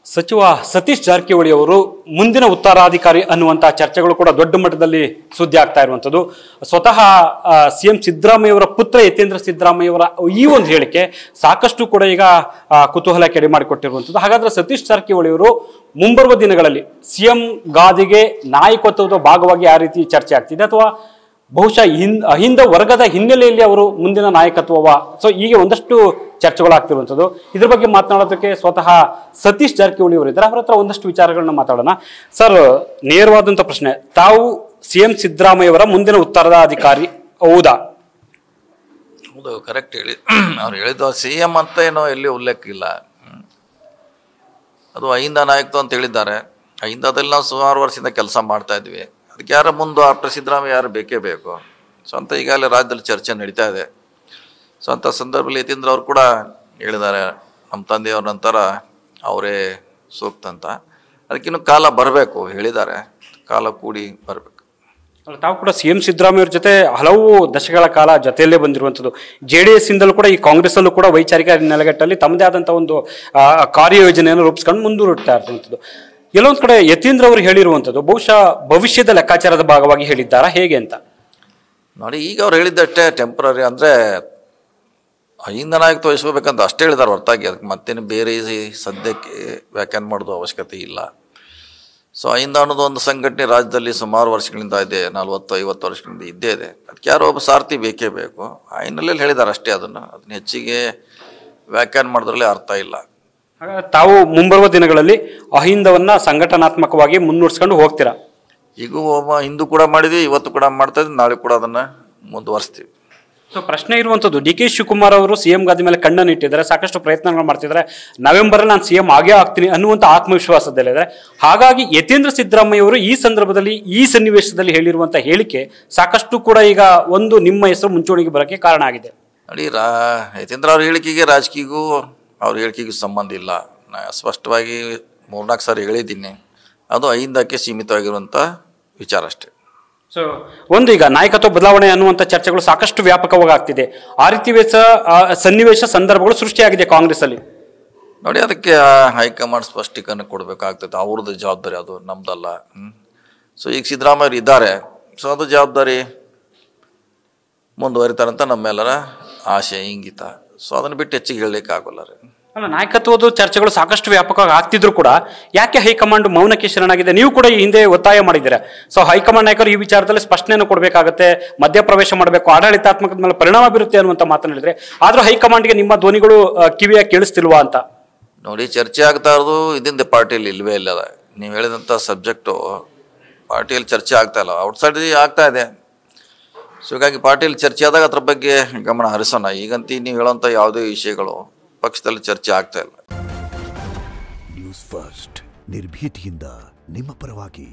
ಸಚಿವ ಸತೀಶ್ ಜಾರಕಿಹೊಳಿ ಅವರು ಮುಂದಿನ ಉತ್ತರಾಧಿಕಾರಿ ಅನ್ನುವಂತಹ ಚರ್ಚೆಗಳು ಕೂಡ ದೊಡ್ಡ ಮಟ್ಟದಲ್ಲಿ ಸುದ್ದಿ ಆಗ್ತಾ ಇರುವಂಥದ್ದು. ಸ್ವತಃ ಸಿಎಂ ಸಿದ್ದರಾಮಯ್ಯವರ ಪುತ್ರ ಯತೀಂದ್ರ ಸಿದ್ದರಾಮಯ್ಯವರ ಈ ಒಂದು ಹೇಳಿಕೆ ಸಾಕಷ್ಟು ಕೂಡ ಈಗ ಕುತೂಹಲ ಕೆಡೆ ಮಾಡಿಕೊಟ್ಟಿರುವಂಥದ್ದು. ಹಾಗಾದ್ರೆ ಸತೀಶ್ ಜಾರಕಿಹೊಳಿ ಅವರು ಮುಂಬರುವ ದಿನಗಳಲ್ಲಿ ಸಿಎಂ ಗಾದಿಗೆ ನಾಯಕತ್ವದ ಭಾಗವಾಗಿ ಯಾವ ರೀತಿ ಚರ್ಚೆ ಆಗ್ತಿದೆ, ಅಥವಾ ಬಹುಶಃ ಅಹಿಂದ ವರ್ಗದ ಹಿನ್ನೆಲೆಯಲ್ಲಿ ಅವರು ಮುಂದಿನ ನಾಯಕತ್ವವ, ಸೊ ಹೀಗೆ ಒಂದಷ್ಟು ಚರ್ಚೆಗಳಾಗ್ತಿರುವಂಥದ್ದು. ಇದ್ರ ಬಗ್ಗೆ ಮಾತನಾಡೋದಕ್ಕೆ ಸ್ವತಃ ಸತೀಶ್ ಜಾರಕಿಹೊಳಿ ಅವರು ಇದ್ದಾರೆ. ಅವರ ಹತ್ರ ಒಂದಷ್ಟು ವಿಚಾರಗಳನ್ನ ಮಾತಾಡೋಣ. ಸರ್, ನೇರವಾದಂಥ ಪ್ರಶ್ನೆ, ತಾವು ಸಿಎಂ ಸಿದ್ದರಾಮಯ್ಯವರ ಮುಂದಿನ ಉತ್ತರಾಧಿಕಾರಿ ಹೌದಾ? ಹೌದು, ಕರೆಕ್ಟ್ ಹೇಳಿ. ಅವ್ರು ಹೇಳಿದ್ದು ಸಿಎಂ ಅಂತ ಏನೋ ಎಲ್ಲಿ ಉಲ್ಲೇಖ ಇಲ್ಲ. ಅದು ಅಹಿಂದ ನಾಯಕತ್ವ ಅಂತ ಹೇಳಿದ್ದಾರೆ. ಅಹಿಂದದಲ್ಲಿ ನಾವು ಸುಮಾರು ವರ್ಷದಿಂದ ಕೆಲಸ ಮಾಡ್ತಾ ಇದ್ವಿ. ಅದಕ್ಕೆ ಯಾರ ಮುಂದೆ ಆಫ್ಟರ್ ಸಿದ್ದರಾಮಯ್ಯ ಯಾರು ಬೇಕೇ ಬೇಕು. ಸೊ ಅಂತ ಈಗಾಗಲೇ ರಾಜ್ಯದಲ್ಲಿ ಚರ್ಚೆ ನಡೀತಾ ಇದೆ. ಸೊ ಅಂಥ ಸಂದರ್ಭದಲ್ಲಿ ಯತೀಂದ್ರ ಅವರು ಕೂಡ ಹೇಳಿದ್ದಾರೆ, ನಮ್ಮ ತಂದೆಯವ್ರ ನಂತರ ಅವರೇ ಸೂಕ್ತ ಅಂತ. ಅದಕ್ಕಿನ್ನೂ ಕಾಲ ಬರಬೇಕು ಹೇಳಿದ್ದಾರೆ, ಕಾಲ ಕೂಡಿ ಬರಬೇಕು. ತಾವು ಕೂಡ ಸಿಎಂ ಸಿದ್ದರಾಮಯ್ಯ ಅವ್ರ ಜೊತೆ ಹಲವು ದಶಕಗಳ ಕಾಲ ಜೊತೆಯಲ್ಲೇ ಬಂದಿರುವಂಥದ್ದು. JDS ಇಂದಲೂ ಕೂಡ ಈ ಕಾಂಗ್ರೆಸ್ ಅಲ್ಲೂ ಕೂಡ ವೈಚಾರಿಕ ನೆಲೆಗಟ್ಟಲ್ಲಿ ತಮ್ಮದೇ ಆದಂಥ ಒಂದು ಕಾರ್ಯಯೋಜನೆಯನ್ನು ರೂಪಿಸ್ಕೊಂಡು ಮುಂದೂಡುತ್ತಾ ಇರುವಂಥದ್ದು. ಎಲ್ಲೊಂದು ಕಡೆ ಯತೀಂದ್ರ ಅವರು ಹೇಳಿರುವಂಥದ್ದು ಬಹುಶಃ ಭವಿಷ್ಯದ ಲೆಕ್ಕಾಚಾರದ ಭಾಗವಾಗಿ ಹೇಳಿದ್ದಾರಾ, ಹೇಗೆ ಅಂತ? ನೋಡಿ, ಈಗ ಅವ್ರು ಹೇಳಿದ್ದಷ್ಟೇ ಟೆಂಪ್ರರಿ, ಅಂದರೆ ಅಹಿಂದ ನಾಯಕತ್ವ ವಹಿಸ್ಕೋಬೇಕಂತ ಅಷ್ಟೇ ಹೇಳಿದಾರೆ ಹೊರತಾಗಿ ಅದಕ್ಕೆ ಮತ್ತೇನು ಬೇರೆ ಸದ್ಯಕ್ಕೆ ವ್ಯಾಖ್ಯಾನ ಮಾಡೋದು ಅವಶ್ಯಕತೆ ಇಲ್ಲ. ಸೊ ಅಹಿಂದ ಅನ್ನೋದು ಒಂದು ಸಂಘಟನೆ ರಾಜ್ಯದಲ್ಲಿ ಸುಮಾರು ವರ್ಷಗಳಿಂದ ಇದೆ, 40-50 ವರ್ಷಗಳಿಂದ ಇದ್ದೇ ಇದೆ. ಅದಕ್ಕೆ ಯಾರೋ ಒಬ್ಬ ಸಾರಥಿ ಬೇಕೇ ಬೇಕು. ಆ ಹಿನ್ನೆಲೆಯಲ್ಲಿ ಹೇಳಿದ್ದಾರೆ ಅಷ್ಟೇ. ಅದನ್ನು ಹೆಚ್ಚಿಗೆ ವ್ಯಾಖ್ಯಾನ ಮಾಡೋದ್ರಲ್ಲಿ ಅರ್ಥ ಇಲ್ಲ. ತಾವು ಮುಂಬರುವ ದಿನಗಳಲ್ಲಿ ಅಹಿಂದವನ್ನ ಸಂಘಟನಾತ್ಮಕವಾಗಿ ಮುನ್ನಡೆಸ್ಕೊಂಡು ಹೋಗ್ತೀರಾ? ಈಗ ಹಿಂದೂ ಕೂಡ ಮಾಡಿದ್ವಿ, ಇವತ್ತು ಕೂಡ ಮಾಡ್ತಾ ಇದ್ವಿ, ನಾಳೆ ಕೂಡ ಅದನ್ನ ಮುಂದುವರಿಸ್ತೀವಿ. ಸೊ ಪ್ರಶ್ನೆ ಇರುವಂಥದ್ದು, DK ಶಿವಕುಮಾರ್ ಅವರು ಸಿಎಂ ಗಾದಿ ಮೇಲೆ ಕಣ್ಣನ್ನು ಇಟ್ಟಿದ್ದಾರೆ, ಸಾಕಷ್ಟು ಪ್ರಯತ್ನಗಳು ಮಾಡ್ತಿದ್ದಾರೆ, ನವೆಂಬರ್ ನಾನು ಸಿಎಂ ಆಗೇ ಆಗ್ತೀನಿ ಅನ್ನುವಂಥ ಆತ್ಮವಿಶ್ವಾಸದಲ್ಲಿದ್ದಾರೆ. ಹಾಗಾಗಿ ಯತೀಂದ್ರ ಸಿದ್ದರಾಮಯ್ಯ ಅವರು ಈ ಸಂದರ್ಭದಲ್ಲಿ ಈ ಸನ್ನಿವೇಶದಲ್ಲಿ ಹೇಳಿರುವಂಥ ಹೇಳಿಕೆ ಸಾಕಷ್ಟು ಕೂಡ ಈಗ ಒಂದು ನಿಮ್ಮ ಹೆಸರು ಮುಂಚೂಣಿಗೆ ಬರೋಕ್ಕೆ ಕಾರಣ ಆಗಿದೆ. ನೋಡಿ, ಯತೀಂದ್ರ ಅವ್ರ ಹೇಳಿಕೆಗೆ ರಾಜಕೀಯಗೂ ಅವ್ರ ಹೇಳಿಕೆಗೂ ಸಂಬಂಧ ಇಲ್ಲ. ಸ್ಪಷ್ಟವಾಗಿ 3-4 ಸಾರಿ ಹೇಳಿದ್ದೀನಿ, ಅದು ಅಹಿಂದಕ್ಕೆ ಸೀಮಿತವಾಗಿರುವಂಥ ವಿಚಾರ ಅಷ್ಟೇ. ಸೊ ಒಂದು ಈಗ ನಾಯಕತ್ವ ಬದಲಾವಣೆ ಅನ್ನುವಂಥ ಚರ್ಚೆಗಳು ಸಾಕಷ್ಟು ವ್ಯಾಪಕವಾಗಿ ಆಗ್ತಿದೆ. ಆ ರೀತಿ ಸನ್ನಿವೇಶ ಸಂದರ್ಭಗಳು ಸೃಷ್ಟಿಯಾಗಿದೆ ಕಾಂಗ್ರೆಸ್ ಅಲ್ಲಿ. ನೋಡಿ, ಅದಕ್ಕೆ ಹೈಕಮಾಂಡ್ ಸ್ಪಷ್ಟೀಕರಣ ಕೊಡಬೇಕಾಗ್ತದೆ. ಅವ್ರದ್ದು ಜವಾಬ್ದಾರಿ, ಅದು ನಮ್ದಲ್ಲ. ಸೊ ಈಗ ಸಿದ್ದರಾಮಯ್ಯ ಇದ್ದಾರೆ, ಸೊ ಅದು ಜವಾಬ್ದಾರಿ ಮುಂದುವರಿತಾರಂತ ನಮ್ಮೆಲ್ಲರ ಆಶೆ, ಇಂಗಿತ. ಸೊ ಅದನ್ನು ಬಿಟ್ಟು ಹೆಚ್ಚಿಗೆ ಹೇಳಲಿಕ್ಕೆ ಆಗೋಲ್ಲ ರೀ. ಅಲ್ಲ, ನಾಯಕತ್ವದ ಚರ್ಚೆಗಳು ಸಾಕಷ್ಟು ವ್ಯಾಪಕವಾಗಿ ಆಗ್ತಿದ್ರು ಕೂಡ ಯಾಕೆ ಹೈಕಮಾಂಡ್ ಮೌನಕ್ಕೆ ಶರಣಾಗಿದೆ? ನೀವು ಕೂಡ ಈ ಹಿಂದೆ ಒತ್ತಾಯ ಮಾಡಿದ್ದೀರಾ. ಸೊ ಹೈಕಮಾಂಡ್ ನಾಯಕರು ಈ ವಿಚಾರದಲ್ಲಿ ಸ್ಪಷ್ಟನೆಯನ್ನು ಕೊಡಬೇಕಾಗತ್ತೆ, ಮಧ್ಯಪ್ರವೇಶ ಮಾಡಬೇಕು, ಆಡಳಿತಾತ್ಮಕದ ಮೇಲೆ ಪರಿಣಾಮ ಬೀರುತ್ತೆ ಅನ್ನುವಂಥ ಮಾತನಾಡಿದ್ರೆ, ಆದ್ರೂ ಹೈಕಮಾಂಡ್ಗೆ ನಿಮ್ಮ ಧ್ವನಿಗಳು ಕಿವಿಯಾಗಿ ಕೇಳಿಸ್ತಿಲ್ವಾ ಅಂತ? ನೋಡಿ, ಚರ್ಚೆ ಆಗ್ತಾ ಇರೋದು ಇದರಿಂದ ಪಾರ್ಟಿಯಲ್ಲಿ ಇಲ್ವೇ ಇಲ್ಲ. ನೀವು ಹೇಳಿದಂಥ ಸಬ್ಜೆಕ್ಟು ಪಾರ್ಟಿಯಲ್ಲಿ ಚರ್ಚೆ ಆಗ್ತಾ ಇಲ್ಲ, ಔಟ್ಸೈಡ್ ಆಗ್ತಾ ಇದೆ. ಸೊ ಹೀಗಾಗಿ ಪಾರ್ಟಿಯಲ್ಲಿ ಚರ್ಚೆ ಆದಾಗ ಅದ್ರ ಬಗ್ಗೆ ಗಮನ ಹರಿಸೋಣ. ಈಗಂತೂ ನೀವು ಹೇಳೋಂಥ ಯಾವುದೇ ವಿಷಯಗಳು ಪಕ್ಷದಲ್ಲಿ ಚರ್ಚೆ ಆಗ್ತಾ ಇಲ್ಲ. ನ್ಯೂಸ್ ಫಸ್ಟ್, ನಿರ್ಭೀತಿಯಿಂದ ನಿಮ್ಮ ಪರವಾಗಿ.